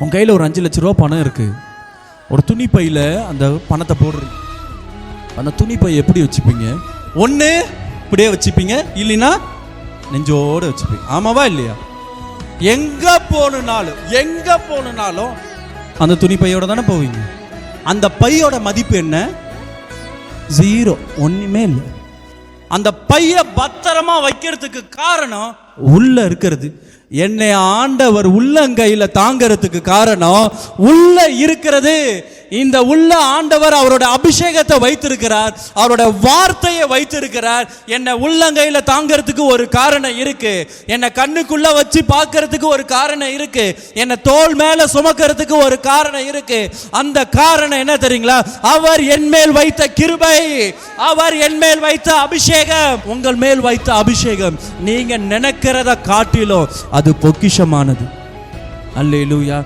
உன் கையில் ஒரு 5 லட்ச ரூபா பணம் இருக்கு. ஒரு துணி பையில அந்த பணத்தை போடுறீங்க. அந்த துணி பை எப்படி வச்சுப்பீங்க? ஒன்று இப்படியே வச்சுப்பீங்க, இல்லைன்னா நெஞ்சோடு வச்சுப்பீங்க. ஆமாவா இல்லையா? எங்க போனாலும் அந்த துணி பையோட தானே போவீங்க. அந்த பையோட மதிப்பு என்ன? 0, ஒண்ணுமே இல்லை. அந்த பைய பத்திரமா வைக்கிறதுக்கு காரணம் உள்ள இருக்கிறது. என்னை ஆண்டவர் உள்ளங்கையில தாங்கிறதுக்கு காரணம் உள்ள இருக்கிறது. இந்த உள்ள ஆண்டவர் அவரோட அபிஷேகத்தை வைத்திருக்கிறார், அவரோட வார்த்தையை வைத்திருக்கிறார். என்னை உள்ளங்கையில தாங்கிறதுக்கு ஒரு காரணம் இருக்கு, என்னை கண்ணுக்குள்ள வச்சு பார்க்கறதுக்கு ஒரு காரணம் இருக்கு, என்னை தோள் மேல சுமக்கிறதுக்கு ஒரு காரணம் இருக்கு. அந்த காரணம் என்ன தெரியுங்களா? அவர் என் மேல் வைத்த கிருபை, அவர் என் மேல் வைத்த அபிஷேகம். உங்கள் மேல் வைத்த அபிஷேகம் நீங்க நினைக்கிறத காட்டிலும் அது பொக்கிஷமானது. அல்லேலூயா.